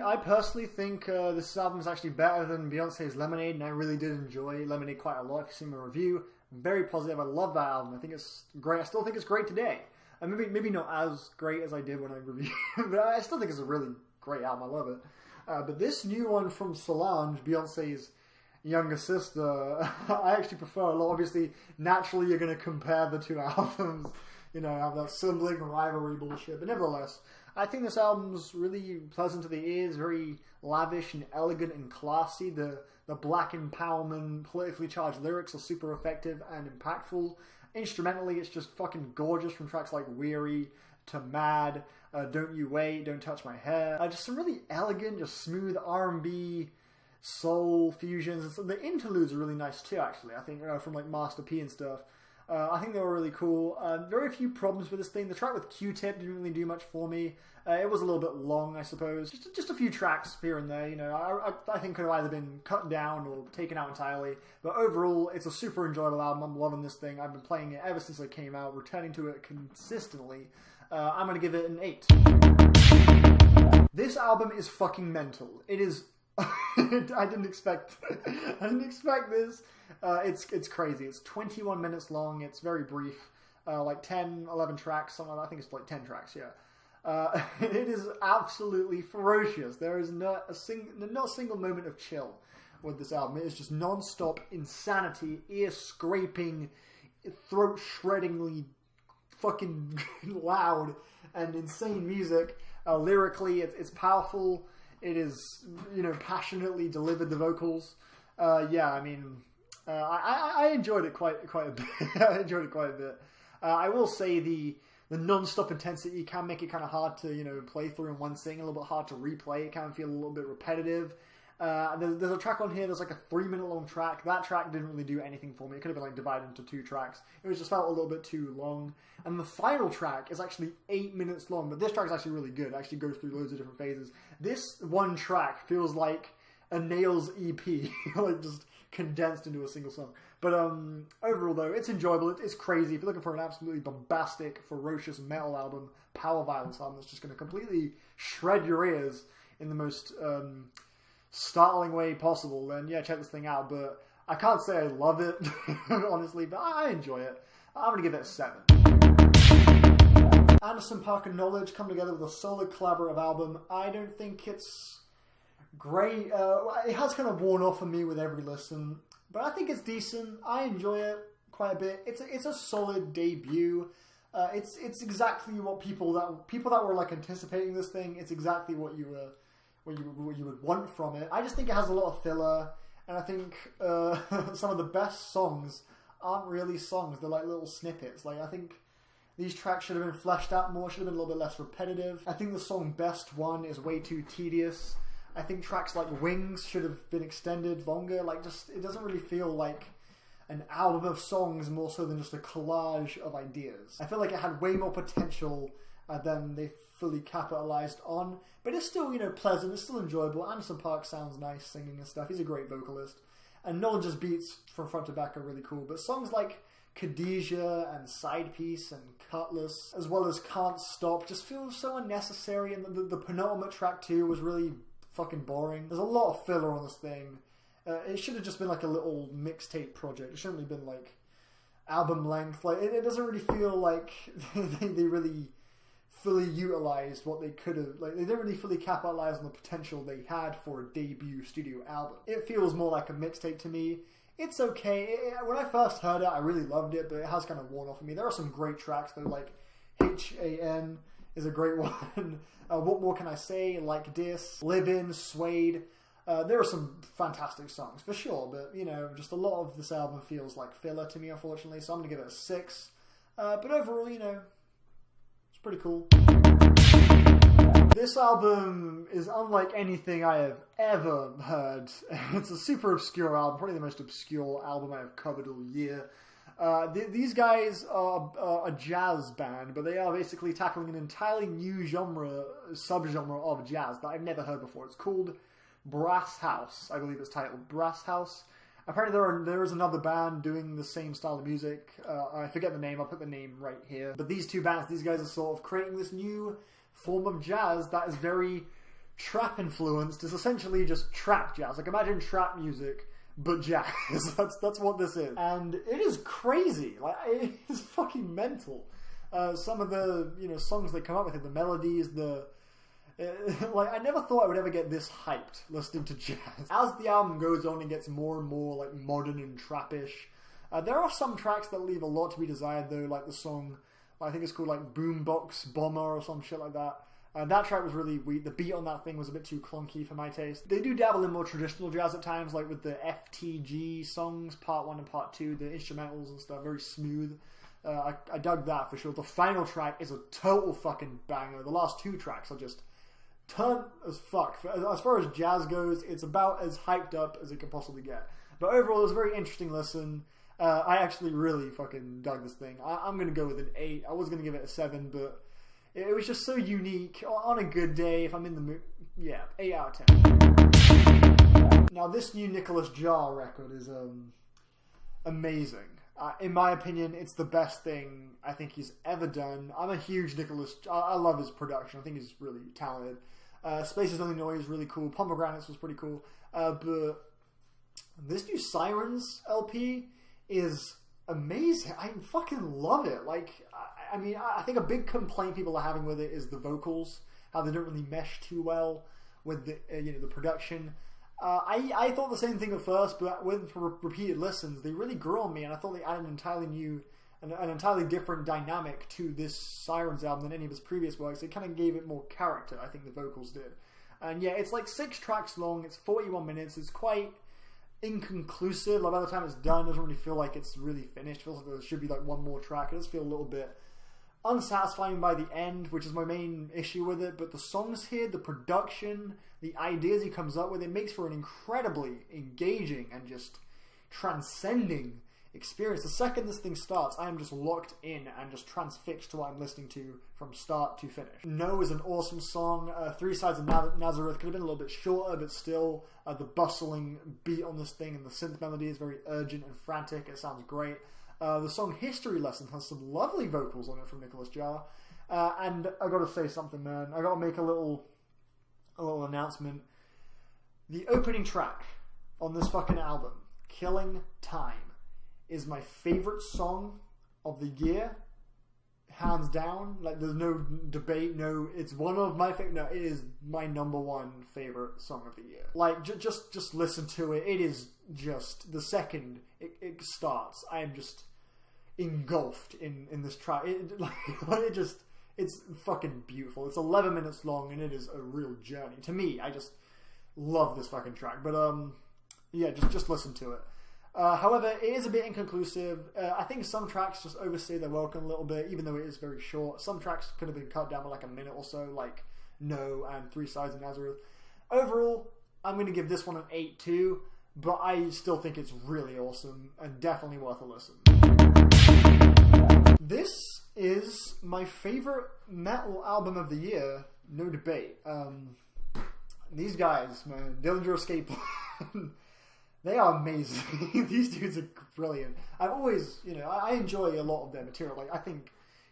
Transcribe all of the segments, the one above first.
I personally think this album is actually better than Beyonce's Lemonade, and I really did enjoy Lemonade quite a lot. If you've seen my review, I'm very positive. I love that album. I think it's great. I still think it's great today. Maybe not as great as I did when I reviewed it, but I still think it's a really great album. I love it. But this new one from Solange, Beyonce's younger sister, I actually prefer a lot. Obviously, naturally, you're going to compare the two albums. You know, have that sibling rivalry bullshit. But nevertheless, I think this album's really pleasant to the ears, very lavish and elegant and classy. The black empowerment, politically charged lyrics are super effective and impactful. Instrumentally, it's just fucking gorgeous, from tracks like Weary to Mad, Don't You Wait, Don't Touch My Hair. Just some really elegant, just smooth R&B, soul fusions. The interludes are really nice too, actually. I think from like Master P and stuff. I think they were really cool. Very few problems with this thing. The track with Q-Tip didn't really do much for me. It was a little bit long, I suppose. Just a few tracks here and there. You know, I think could have either been cut down or taken out entirely. But overall, it's a super enjoyable album. I'm loving this thing. I've been playing it ever since it came out, returning to it consistently. I'm going to give it an 8. This album is fucking mental. It is... I didn't expect this. It's crazy. It's 21 minutes long. It's very brief. Like 10, 11 tracks. Something like that. I think it's like 10 tracks, yeah. It is absolutely ferocious. There is not a single moment of chill with this album. It is just non-stop insanity, ear-scraping, throat-shreddingly fucking loud and insane music. Lyrically, it's powerful. It is, you know, passionately delivered, the vocals. Yeah, I mean, I enjoyed it quite a bit. I enjoyed it quite a bit. I will say the non-stop intensity can make it kind of hard to, you know, play through in one sing, a little bit hard to replay. It can feel a little bit repetitive. There's a track on here, there's like a 3-minute long track. That track didn't really do anything for me. It could have been like divided into 2 tracks. It just felt a little bit too long. And the final track is actually 8 minutes long, but this track is actually really good. It actually goes through loads of different phases. This one track feels like a Nails EP, like just condensed into a single song. But overall though, it's enjoyable. It's crazy. If you're looking for an absolutely bombastic, ferocious metal album, power violence album that's just going to completely shred your ears in the most startling way possible, then yeah, check this thing out. But I can't say I love it, honestly, but I enjoy it. I'm going to give it a 7. Anderson .Paak and Knowledge come together with a solid collaborative album. I don't think it's great. It has kind of worn off on me with every listen, but I think it's decent. I enjoy it quite a bit. It's a solid debut. It's exactly what people that were like anticipating this thing. It's exactly what you would want from it. I just think it has a lot of filler, and I think some of the best songs aren't really songs. They're like little snippets. Like, I think these tracks should have been fleshed out more, should have been a little bit less repetitive. I think the song Best One is way too tedious. I think tracks like Wings should have been extended longer. Like, just, it doesn't really feel like an album of songs more so than just a collage of ideas. I feel like it had way more potential than they fully capitalized on, but it's still, you know, pleasant, it's still enjoyable. Anderson .Paak sounds nice singing and stuff. He's a great vocalist, and Knowledge's beats from front to back are really cool. But songs like Khadijah and Side Piece and Cutlass, as well as Can't Stop, just feel so unnecessary. And the penultimate track too was really fucking boring. There's a lot of filler on this thing. It should have just been like a little mixtape project. It shouldn't have been like album length. Like, it doesn't really feel like they really fully utilized what they could have. Like, they didn't really fully capitalize on the potential they had for a debut studio album. It feels more like a mixtape to me. It's okay. When I first heard it, I really loved it, but it has kind of worn off of me. There are some great tracks though, like HAN is a great one. What More Can I Say? Like This, Live In, Suede. There are some fantastic songs for sure, but you know, just a lot of this album feels like filler to me, unfortunately. So I'm gonna give it a 6. But overall, you know, it's pretty cool. This album is unlike anything I have ever heard. It's a super obscure album, probably the most obscure album I have covered all year. These guys are a jazz band, but they are basically tackling an entirely new subgenre of jazz that I've never heard before. It's called Brass House, I believe it's titled Brass House. Apparently there is another band doing the same style of music. I forget the name, I'll put the name right here. But these two bands, these guys are sort of creating this new form of jazz that is very trap influenced. It's essentially just trap jazz. Like, imagine trap music, but jazz. That's what this is. And it is crazy. Like, it is fucking mental. Some of the, songs they come up with, the melodies, like, I never thought I would ever get this hyped listening to jazz. As the album goes on, it gets more and more, like, modern and trappish. There are some tracks that leave a lot to be desired, though, like the song, I think it's called, like, Boombox Bomber or some shit like that. That track was really weak. The beat on that thing was a bit too clunky for my taste. They do dabble in more traditional jazz at times, like with the FTG songs, part 1 and part 2, the instrumentals and stuff, very smooth. I dug that for sure. The final track is a total fucking banger. The last 2 tracks are just turn as fuck. As far as jazz goes, it's about as hyped up as it can possibly get. But overall, it was a very interesting listen. I actually really fucking dug this thing. I'm going to go with an 8. I was going to give it a 7, but it was just so unique. On a good day, if I'm in the mood, 8 out of 10. Now, this new Nicolas Jaar record is amazing. In my opinion, it's the best thing I think he's ever done. I'm a huge Nicolas. I love his production. I think he's really talented. Spaces Only Noise is really cool. Pomegranates was pretty cool. But this new Sirens LP is amazing. I fucking love it. Like, I mean, I think a big complaint people are having with it is the vocals, how they don't really mesh too well with the the production. I thought the same thing at first, but with repeated listens, they really grew on me, and I thought they added an entirely new, an entirely different dynamic to this Sirens album than any of his previous works. It kind of gave it more character, I think the vocals did. And yeah, it's like 6 tracks long, it's 41 minutes, it's quite inconclusive. Like, by the time it's done, it doesn't really feel like it's really finished. It feels like there should be like one more track. It does feel a little bit unsatisfying by the end, which is my main issue with it. But the songs here, the production, the ideas he comes up with, it makes for an incredibly engaging and just transcending experience. The second this thing starts, I am just locked in and just transfixed to what I'm listening to from start to finish. No is an awesome song. 3 Sides of Nazareth could have been a little bit shorter, but still the bustling beat on this thing and the synth melody is very urgent and frantic. It sounds great. The song History Lesson has some lovely vocals on it from Nicolas Jaar. And I gotta say something, man. I gotta make a little announcement. The opening track on this fucking album, Killing Time, is my favorite song of the year, hands down. Like, there's no debate. No, it's one of my favorite. No, it is my #1 favorite song of the year. Like, just listen to it. It is just the second it starts, I am just engulfed in this track. It's fucking beautiful. It's 11 minutes long and it is a real journey. To me, I just love this fucking track. But yeah, just listen to it. However, it is a bit inconclusive. I think some tracks just overstay their welcome a little bit, even though it is very short. Some tracks could have been cut down by like a minute or so, like No and 3 Sides of Nazareth. Overall, I'm going to give this one an 8 too, but I still think it's really awesome and definitely worth a listen. This is my favorite metal album of the year, no debate. These guys, man, Dillinger Escape Plan, they are amazing. These dudes are brilliant. I've always, I enjoy a lot of their material. Like, I think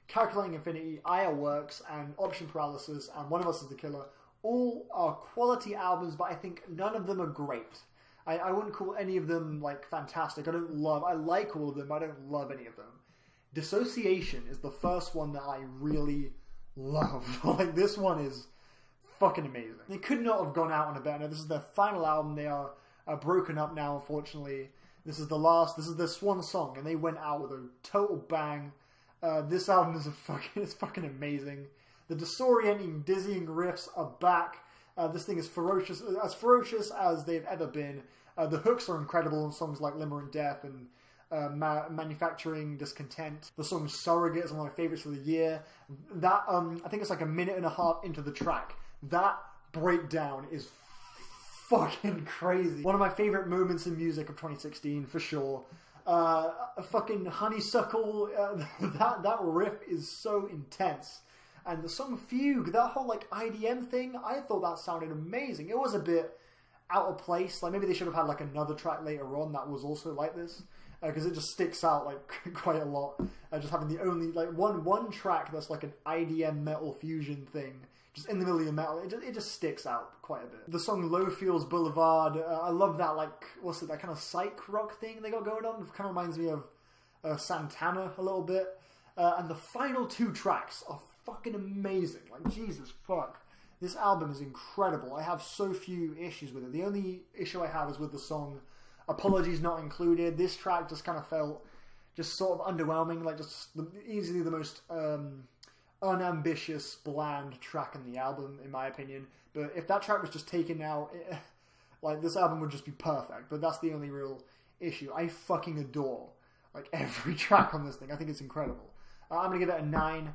Calculating Infinity, IR Works, and Option Paralysis, and One of Us is the Killer, all are quality albums, but I think none of them are great. I wouldn't call any of them, like, fantastic. I like all of them, but I don't love any of them. Dissociation is the first one that I really love. Like, this one is fucking amazing. They could not have gone out on a better note. This is their final album. They are broken up now, unfortunately. This is their swan song, and they went out with a total bang. This album is it's fucking amazing. The disorienting, dizzying riffs are back. This thing is ferocious as they've ever been. The hooks are incredible on songs like Limerent Death and Manufacturing Discontent. The song Surrogate is one of my favorites of the year. That I think it's like a minute and a half into the track. That breakdown is fucking crazy. One of my favorite moments in music of 2016 for sure. A fucking Honeysuckle. That riff is so intense. And the song Fugue, that whole like IDM thing, I thought that sounded amazing. It was a bit out of place. Like, maybe they should have had like another track later on that was also like this, because it just sticks out like quite a lot. Just having the only like one track that's like an IDM metal fusion thing just in the middle of your metal, it just sticks out quite a bit. The song Low Fields Boulevard, I love that, like, what's it, that kind of psych rock thing they got going on. It kind of reminds me of Santana a little bit. And the final 2 tracks are fucking amazing. Like, Jesus fuck. This album is incredible. I have so few issues with it. The only issue I have is with the song Apologies Not Included. This track just kind of felt just sort of underwhelming. Like, just easily the most unambitious, bland track in the album, in my opinion. But if that track was just taken out, like, this album would just be perfect. But that's the only real issue. I fucking adore, like, every track on this thing. I think it's incredible. I'm going to give it a 9.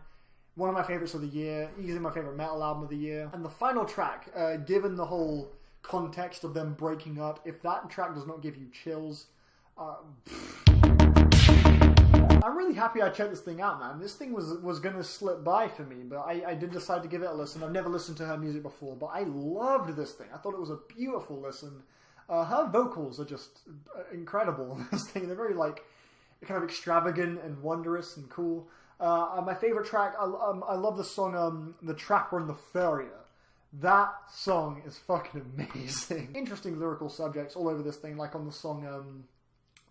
One of my favorites of the year. Easily my favorite metal album of the year. And the final track, given the whole context of them breaking up, if that track does not give you chills, I'm really happy I checked this thing out, man. This thing was going to slip by for me, but I did decide to give it a listen. I've never listened to her music before, but I loved this thing. I thought it was a beautiful listen. Her vocals are just incredible in this thing. They're very, like, kind of extravagant and wondrous and cool. My favorite track, I love the song The Trapper and the Furrier. That song is fucking amazing. Interesting lyrical subjects all over this thing, like on the song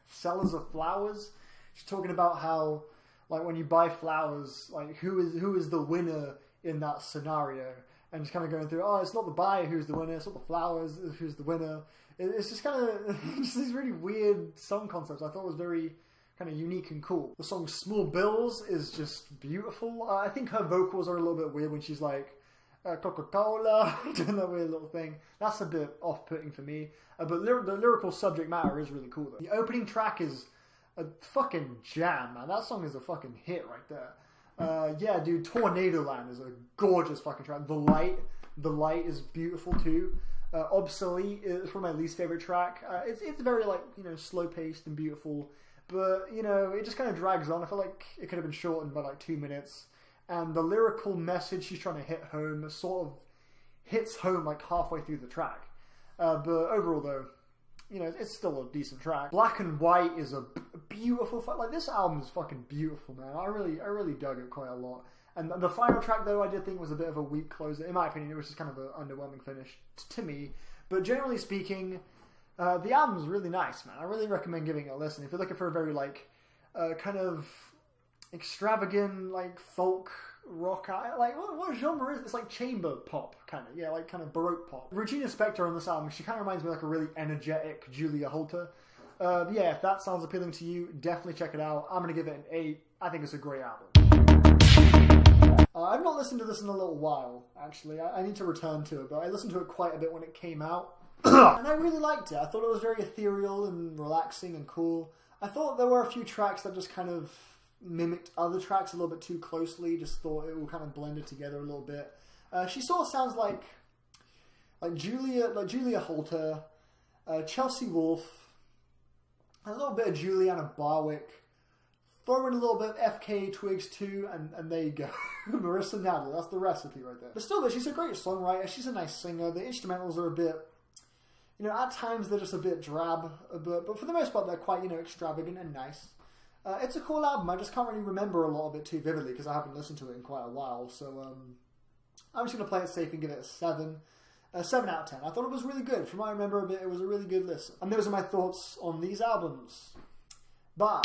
Sellers of Flowers. She's talking about how, like, when you buy flowers, like, who is the winner in that scenario? And just kind of going through, it's not the buyer who's the winner, it's not the flowers who's the winner. It's just kind of just these really weird song concepts. I thought was very kind of unique and cool. The song Small Bills is just beautiful. I think her vocals are a little bit weird when she's like, Coca-Cola, doing that weird little thing. That's a bit off-putting for me. But the lyrical subject matter is really cool, though. The opening track is a fucking jam, man. That song is a fucking hit right there. Yeah, dude, Tornado Land is a gorgeous fucking track. The Light is beautiful, too. Obsolete is probably my least favorite track. It's very, like, you know, slow-paced and beautiful. But, you know, it just kind of drags on. I feel like it could have been shortened by, like, 2 minutes. And the lyrical message she's trying to hit home sort of hits home, like, halfway through the track. But overall, though, you know, it's still a decent track. Black and White is a beautiful... Like, this album is fucking beautiful, man. I really dug it quite a lot. And the final track, though, I did think was a bit of a weak closer. In my opinion, it was just kind of an underwhelming finish to me. But generally speaking... the album's really nice, man. I really recommend giving it a listen. If you're looking for a very, like, kind of extravagant, like, folk rock, like, what genre is it? It's like chamber pop, kind of. Yeah, like, kind of Baroque pop. Regina Spektor on this album, she kind of reminds me of, like, a really energetic Julia Holter. Yeah, if that sounds appealing to you, definitely check it out. I'm going to give it an 8. I think it's a great album. I've not listened to this in a little while, actually. I need to return to it, but I listened to it quite a bit when it came out. And I really liked it. I thought it was very ethereal and relaxing and cool. I thought there were a few tracks that just kind of mimicked other tracks a little bit too closely. Just thought it all kind of blended together a little bit. She sort of sounds like Julia Holter, Chelsea Wolfe, a little bit of Juliana Barwick. Throw in a little bit of FK Twigs too, and there you go. Marissa Nadler, that's the recipe right there. But still, though, she's a great songwriter. She's a nice singer. The instrumentals are a bit... You know, at times they're just a bit drab, but for the most part they're quite, you know, extravagant and nice. It's a cool album. I just can't really remember a lot of it too vividly because I haven't listened to it in quite a while. So I'm just going to play it safe and give it a 7. 7 out of 10. I thought it was really good. From what I remember of it, it was a really good listen. And those are my thoughts on these albums. Bye.